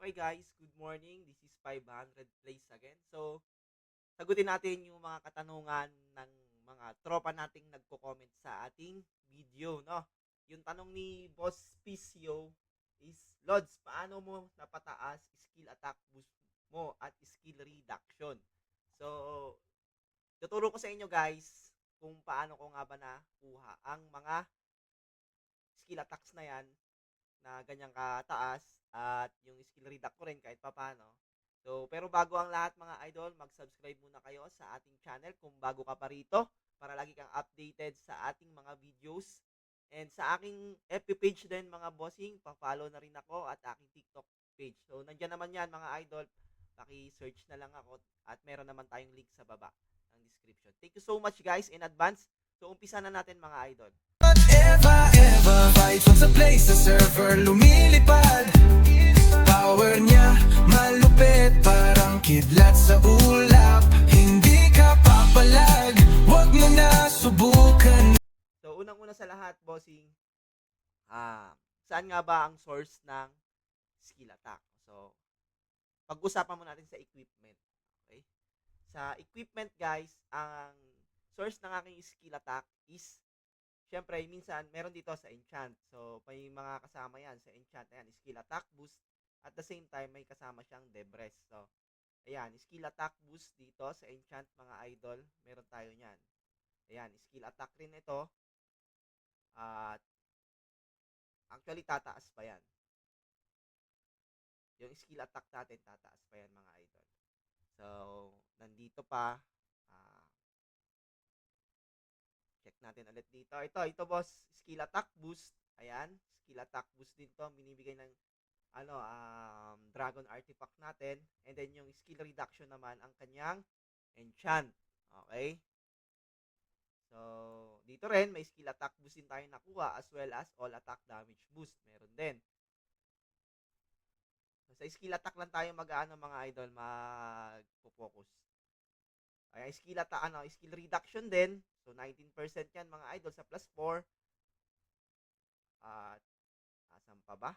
Okay guys, good morning. This is 500 plays again. So, sagutin natin yung mga katanungan ng mga tropa nating nagko-comment sa ating video, no? Yung tanong ni Boss Pisio is, Lods, paano mo napataas skill attack boost mo at skill reduction? So, tuturo ko sa inyo guys kung paano ko nga ba nakuha ang mga skill attacks na yan na ganyang kataas at yung skill redact ko rin kahit papaano. So, pero bago ang lahat mga idol, mag-subscribe muna kayo sa ating channel kung bago ka pa rito para lagi kang updated sa ating mga videos. And sa aking FB page din mga bossing, pa-follow na rin ako at aking TikTok page. So, nandiyan naman yan mga idol. Paki-search na lang ako at meron naman tayong link sa baba ng description. Thank you so much guys in advance. So, umpisa na natin mga idol. Eva, vibes on sa place, sa server lumilipad. Power niya malupit, parang kidlat sa ulap. Hindi ka papalag, wag mo na subukan. So, unang-una sa lahat, bossing, saan nga ba ang source ng skill attack? So, pag-usapan mo natin sa equipment. Okay? Sa equipment, guys, ang source ng aking skill attack is, syempre, minsan, meron dito sa enchant. So, may mga kasama yan sa enchant na yan. Skill attack boost. At the same time, may kasama siyang debrest. So, ayan, skill attack boost dito sa enchant, mga idol. Meron tayo niyan. Ayan, skill attack rin ito. At actually, tataas pa yan. Yung skill attack natin, tataas pa yan mga idol. So, nandito pa. Uh, check natin ulit dito. Ito boss, skill attack boost. Ayan, skill attack boost din to. Binibigay ng dragon artifact natin. And then yung skill reduction naman, ang kanyang enchant. Okay? So, dito rin, may skill attack boost din tayo nakuha as well as all attack damage boost. Meron din. So, sa skill attack lang tayo mga idol, mag-focus. Ay, skill attack, skill reduction din. So, 19% yan mga idol sa plus 4. At, asan pa ba?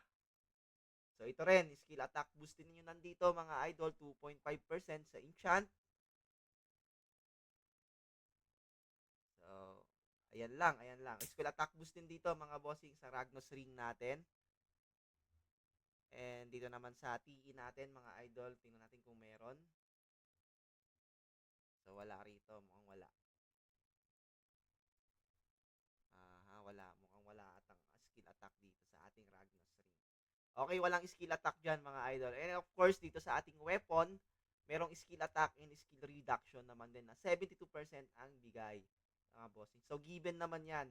So, ito rin, skill attack boost din nyo nandito mga idol, 2.5% sa enchant. So, ayan lang. Skill attack boost din dito mga bossing sa Ragnos Ring natin. And dito naman sa TE natin mga idol, tingnan natin kung meron. So, wala rito. Mukhang wala. Mukhang wala at ang skill attack dito sa ating Ragnos Ring. Okay, walang skill attack dyan mga idol. And of course, dito sa ating weapon, merong skill attack and skill reduction naman din na 72% ang bigay. Mga bossing. So, given naman yan.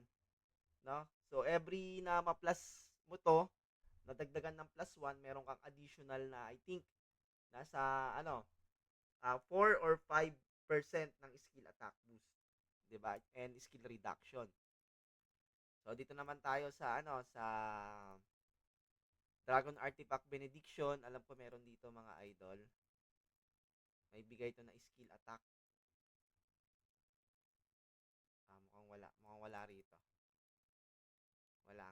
No? So, every na ma-plus mo to, nadagdagan ng plus 1, meron kang additional na, I think, nasa, 4 or 5% ng skill attack boost. Diba? And skill reduction. So, dito naman tayo sa, sa Dragon Artifact Benediction. Alam ko meron dito mga idol. May bigay to na skill attack. Mukhang wala rito. Wala.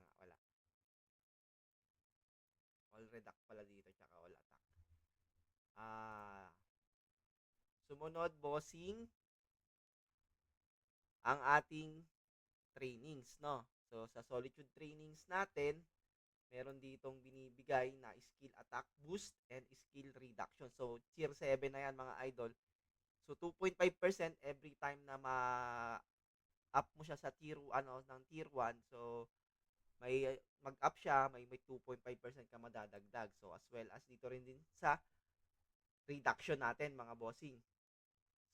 All reduct pala dito, tsaka all attack. Sumunod, bossing, ang ating trainings, no? So, sa Solitude trainings natin, meron ditong binibigay na skill attack boost and skill reduction. So, tier 7 na yan, mga idol. So, 2.5% every time na ma-up mo siya sa tier, ng tier 1. So, may mag-up siya, may 2.5% ka madadagdag. So, as well as dito rin din sa reduction natin, mga bossing.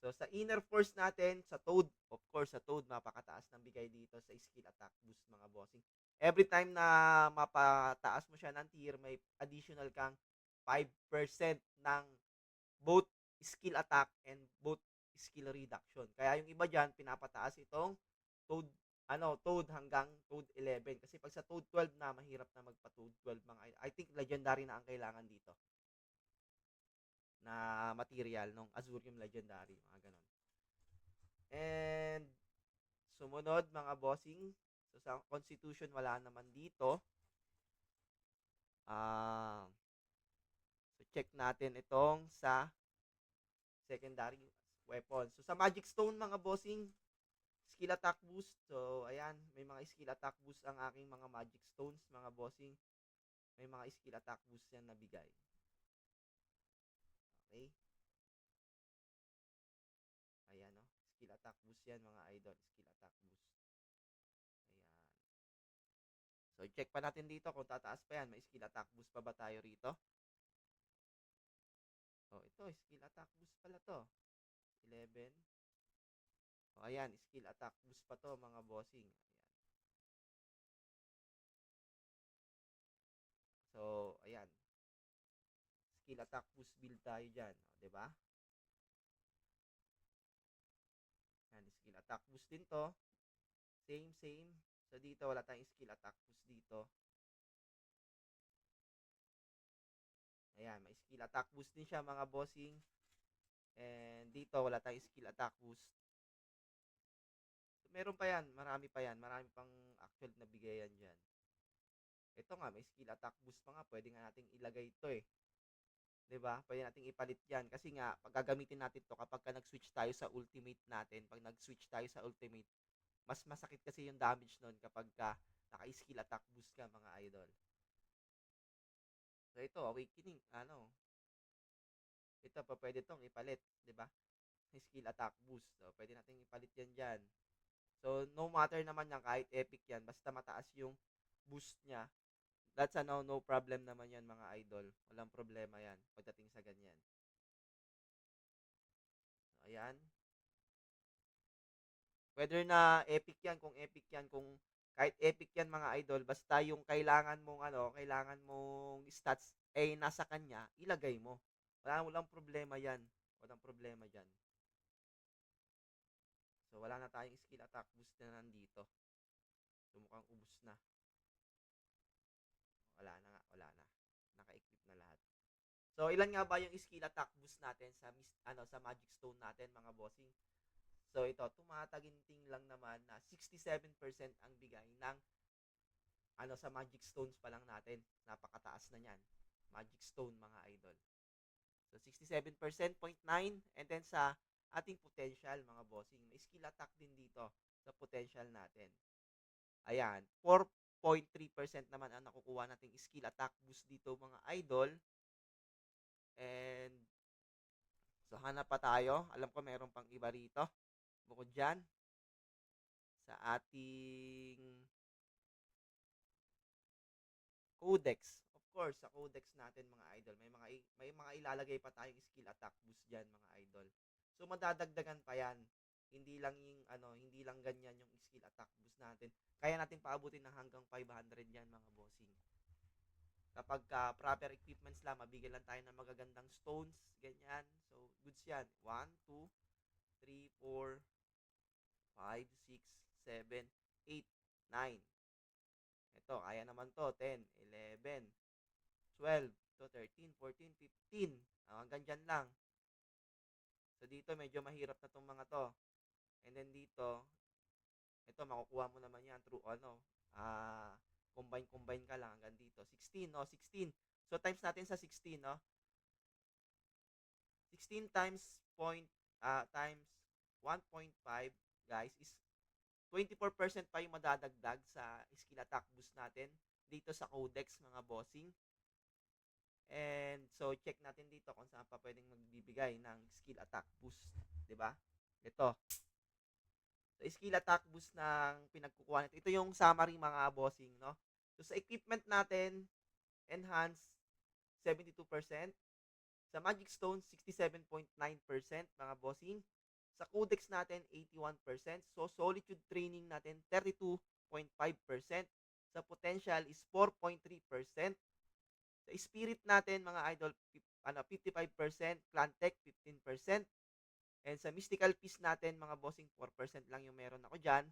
So, sa inner force natin, sa Toad, of course, sa Toad, mapakataas ng bigay dito sa skill attack boost, mga bossing. Every time na mapataas mo siya ng tier, may additional kang 5% ng both skill attack and both skill reduction. Kaya yung iba dyan, pinapataas itong Toad, Toad hanggang Toad 11. Kasi pag sa Toad 12 na, mahirap na magpa-Toad 12. I think legendary na ang kailangan dito na material ng Azurium Legendary, mga ganon. And sumunod mga bossing, so sa Constitution wala naman dito. So check natin itong sa secondary weapon. So, sa Magic Stone, mga bossing, skill attack boost. So, ayan, may mga skill attack boost ang aking mga Magic Stones, mga bossing. May mga skill attack boost yan na bigay. Okay? Ayan, no? Skill attack boost yan, mga idol. Skill attack boost. Ayan. So, check pa natin dito kung tataas pa yan. May skill attack boost pa ba tayo rito? So, ito, skill attack boost pala to. 11. O, ayan, skill attack boost pa to, mga bossing. Ayan. So, ayan. Skill attack boost build tayo dyan. O, diba? Ayan, skill attack boost din to. Same, same. So, dito, wala tayong skill attack boost dito. Ayan, may skill attack boost din siya, mga bossing. And dito, wala tayong skill attack boost. So, meron pa yan. Marami pa yan. Marami pang actual na bigayan dyan. Ito nga, may skill attack boost pa nga. Pwede nga nating ilagay ito eh. 'Di ba? Pwede nating ipalit yan. Kasi nga, pag gagamitin natin to kapag ka nag-switch tayo sa ultimate natin, pag nag-switch tayo sa ultimate, mas masakit kasi yung damage nun kapag ka naka-skill attack boost ka, mga idol. So, ito, awakening. Ito pa, pwede tong ipalit. 'Di ba? Skill attack boost. So, pwede nating ipalit yan dyan. So, no matter naman yan, kahit epic yan, basta mataas yung boost niya, that's no problem naman yan, mga idol. Walang problema yan pagdating sa ganyan. So, ayan. Whether na epic yan, kung epic yan, kung kahit epic yan, mga idol, basta yung kailangan mong stats ay nasa kanya, ilagay mo. Walang problema yan. Walang problema dyan. So, wala na tayong skill attack boost na nandito. So, mukhang ubus na. Wala na nga, wala na. Naka-equip na lahat. So, ilan nga ba yung skill attack boost natin sa Magic Stone natin, mga bossing? So, ito, tumataginting lang naman na 67% ang bigay ng sa Magic Stones pa lang natin. Napakataas na niyan. Magic Stone, mga idol. So, 67%, 0.9. And then sa ating potential, mga bossing, may skill attack din dito sa potential natin. Ayan, 4.3% naman ang nakukuha nating skill attack boost dito, mga idol. And so, hanap pa tayo. Alam ko meron pang iba rito. Bukod dyan, sa ating codex. Of course, sa codex natin, mga idol, may mga ilalagay pa tayong skill attack boost dyan, mga idol. So, madadagdagan pa yan. Hindi lang ganyan yung skill attack boost natin. Kaya natin paabutin ng hanggang 500 yan, mga bossing. Kapag proper equipments lang, mabigyan lang tayo ng magagandang stones, ganyan. So, goods yan. 1, 2, 3, 4, 5, 6, 7, 8, 9. Ito, kaya naman to. 10, 11, 12, 13, 14, 15. Hanggang dyan lang. So, dito medyo mahirap na tong mga to. And then dito, ito, makukuha mo naman yan through combine ka lang hanggang dito. 16, no? 16. So, times natin sa 16, no? 16 times times 1.5, guys, is 24% pa yung madadagdag sa skill attack boost natin dito sa codex, mga bossing. And so, check natin dito kung saan pa pwedeng magbibigay ng skill attack boost. 'Di ba? Ito. So, skill attack boost ng pinagkukuha natin. Ito yung summary, mga bossing, no? So, sa equipment natin, enhance 72%. Sa Magic Stone, 67.9%, mga bossing. Sa Codex natin, 81%. So, Solitude Training natin, 32.5%. Sa Potential is 4.3%. Sa Spirit natin, mga idol, 55%. Clan Tech, 15%. And sa Mystical Piece natin, mga bossing, 4% lang yung meron ako dyan.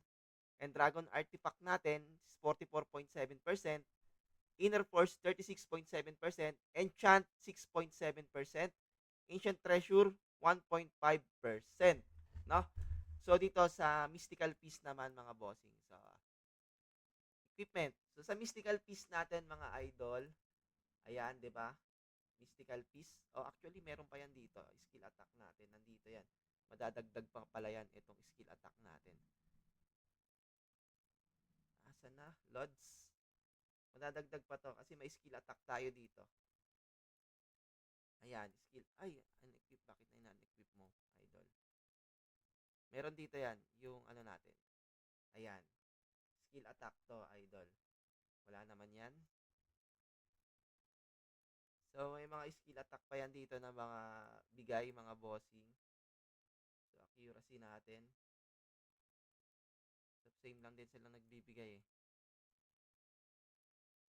And Dragon Artifact natin is 44.7%. Inner Force, 36.7%. Enchant, 6.7%. Ancient Treasure, 1.5%. No? So, dito sa Mystical Piece naman, mga bossing. So, equipment. So, sa Mystical Piece natin, mga idol, ayan, di ba? Mystical Piece. Oh, actually, meron pa yan dito. Skill attack natin. Nandito yan. Madadagdag pa pala yan itong skill attack natin. Asa na? Lods. Madadagdag pa to kasi may skill attack tayo dito. Ayan, skill. Ay, unequip. Bakit na in-unequip mo, idol? Meron dito yan, yung ano natin. Ayan. Skill attack to, idol. Wala naman yan. So, may mga skill attack pa yan dito na mga bigay, mga bossing. So, accuracy natin. So, same lang din silang nagbibigay eh.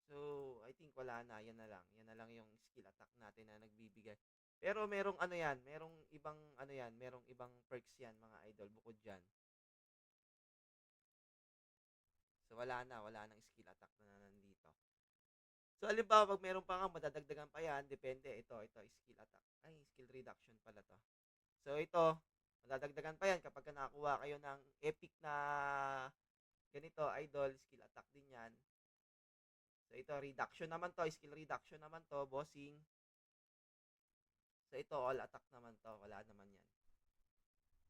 So, I think wala na. Yan na lang. Yan na lang yung skill attack natin na nagbibigay. Pero merong ano yan, merong ibang ano yan, merong ibang perks yan mga idol bukod dyan. So, wala nang skill attack na nandito. So, halimbawa, pag meron pa nga, madadagdagan pa yan, depende. Ito, skill attack. Ay, skill reduction pala to. So, ito, madadagdagan pa yan kapag nakakuha kayo ng epic na ganito, idol, skill attack din yan. So, ito, reduction naman to, skill reduction naman to, bossing. So, ito, all attack naman to, wala naman yan.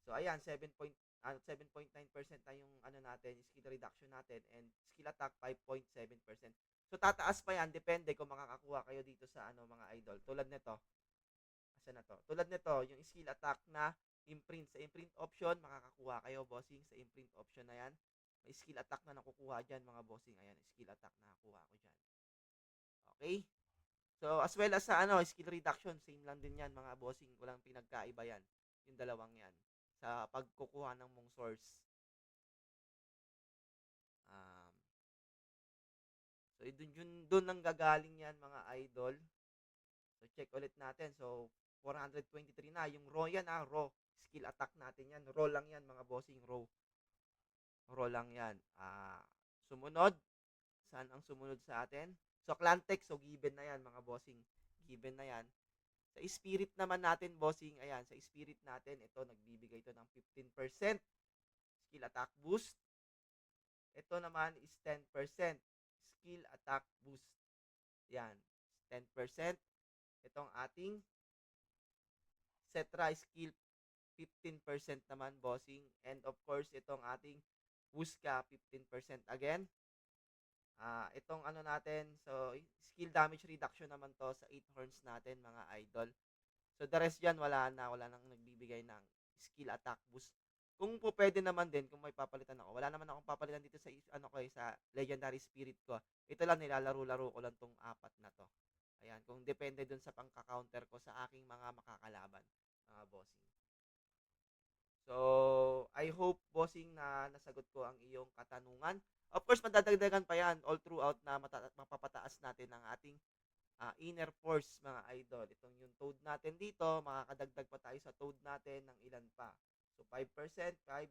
So, ayan, 7.9% na yung ano natin, skill reduction natin, and skill attack 5.7%. So, tataas pa yan, depende kung makakakuha kayo dito sa ano mga idol. Tulad nito, asa na to? Tulad nito, yung skill attack na imprint. Sa imprint option, makakakuha kayo, bossing, sa imprint option na yan. May skill attack na nakukuha dyan, mga bossing. Ayan, skill attack na nakuha ko dyan. Okay? So, as well as sa ano, skill reduction, same lang din yan, mga bossing. Walang pinagkaiba yan. Yung dalawang yan. Sa pagkukuha ng mong source. So, dun nang gagaling yan, mga idol. So, check ulit natin. So, 423 na. Yung raw yan, raw. Skill attack natin yan. Raw lang yan, mga bossing. Raw lang yan. Sumunod. Saan ang sumunod sa atin? So, Clantex. So, given na yan, mga bossing. Given na yan. Sa spirit naman natin, bossing. Ayan, sa spirit natin, ito, nagbibigay ito ng 15% skill attack boost. Ito naman is 10% skill attack boost. Yan, 10%. Itong ating Cetra skill 15% naman, bossing. And of course, itong ating Wuska 15% again. Itong ano natin, so skill damage reduction naman to sa 8 horns natin, mga idol. So the rest dyan, wala nang nagbibigay ng skill attack boost. Kung po pwede naman din, kung may papalitan ako, wala naman akong papalitan dito sa ano ko sa legendary spirit ko. Ito lang, nilalaro-laro ko lang tong 4 na to. Ayan, kung depende dun sa pangka-counter ko sa aking mga makakalaban, mga bossing. So, I hope, bossing, na nasagot ko ang iyong katanungan. Of course, madadagdagan pa yan all throughout na mapapataas natin ang ating inner force, mga idol. Itong yung toad natin dito, makakadagdag pa tayo sa toad natin ng ilan pa. So, 5%, 5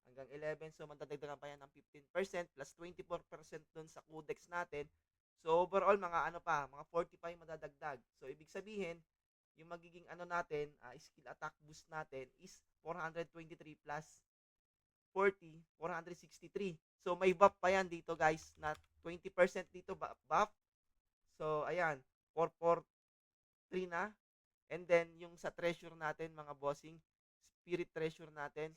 hanggang 11. So, madadagdagan pa yan ng 15% plus 24% dun sa codex natin. So, overall, mga ano pa, mga 45 madadagdag. So, ibig sabihin, yung magiging ano natin, skill attack boost natin is 423 plus 40, 463. So, may buff pa yan dito, guys, na 20% dito buff. So, ayan, 443 na. And then, yung sa treasure natin, mga bossing, spirit treasure natin,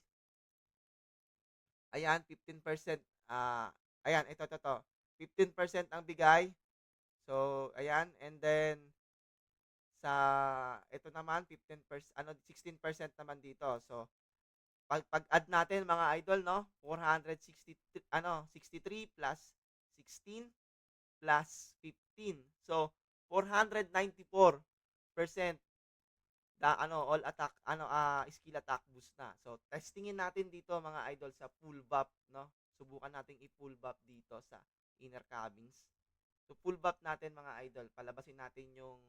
ayan, 15%. Ayan, ito. 15% ang bigay. So, ayan. And then, sa, ito naman, 16% naman dito. So, pag-add natin, mga idol, no? 63 plus 16 plus 15. So, 494% all attack skill attack boost na. So testingin natin dito, mga idol, sa full buff, no? Subukan nating i-full buff dito sa inner cabins. So full buff natin, mga idol, palabasin natin yung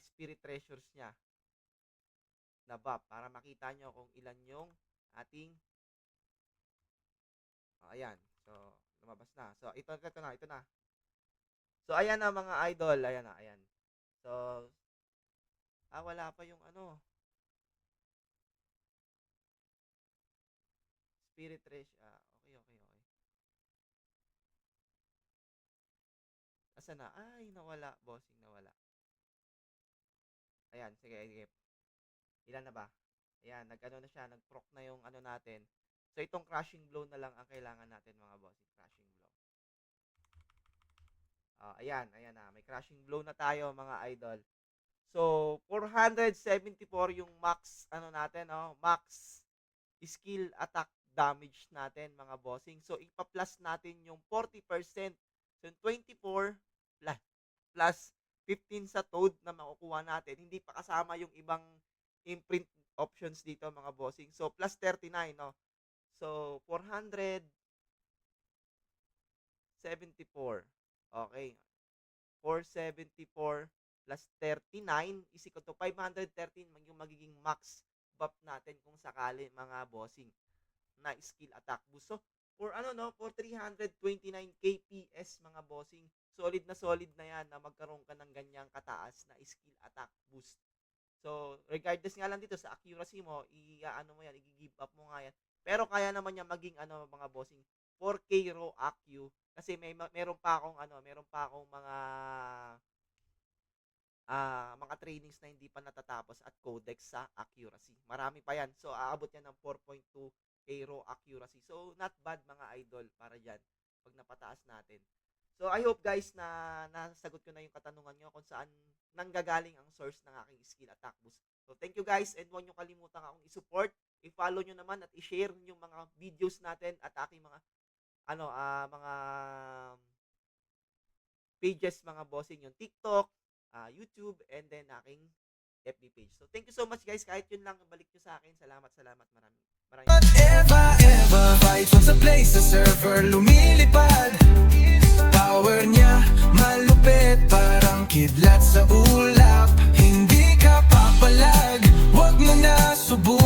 spirit treasures niya na buff para makita nyo kung ilan yung ating ayan. So lumabas na. So ito na. So ayan na, mga idol, ayan. So wala pa yung ano. Spirit Trash. Okay. Asa na? Ay, nawala. Bossing, nawala. Ayan, sige, sige. Ilan na ba? Ayan, nag-ano na siya, nag-proc na yung ano natin. So, itong crushing blow na lang ang kailangan natin mga bossing. Crushing blow. Ayan, ayan na. May crushing blow na tayo mga idol. So, 474 yung max, ano natin, max skill attack damage natin mga bossing. So, ipa-plus natin yung 40%. So, yung 24 plus 15 sa toad na makukuha natin. Hindi pa kasama yung ibang imprint options dito mga bossing. So, plus 39, no? So, 474. Okay. 474 plus 39 is equal to 513 yung magiging max buff natin kung sakali mga bossing na skill attack boost. So, for 329 KPS mga bossing, solid na yan na magkaroon ka ng ganyang kataas na skill attack boost. So, regardless nga lang dito sa accuracy mo, i-give up mo nga yan. Pero kaya naman niya maging mga bossing 4K raw accu kasi meron pa akong mga trainings na hindi pa natatapos at codex sa accuracy. Marami pa yan. So, aabot yan ng 4.2K raw accuracy. So, not bad mga idol para dyan pag napataas natin. So, I hope guys na nasagot ko na yung katanungan nyo kung saan nanggagaling ang source ng aking skill attack boost. So, thank you guys and huwag nyo kalimutan akong i-support, i-follow nyo naman at i-share yung mga videos natin at aking mga mga pages mga bossing, yung TikTok, YouTube, and then aking FB page. So, thank you so much guys. Kahit yun lang, balik nyo sa akin. Salamat. Maraming. Ever fight sa place sa server lumilipad. Power niya malupit, parang kidlat sa ulap. Hindi ka papalag, wag mo na subukan.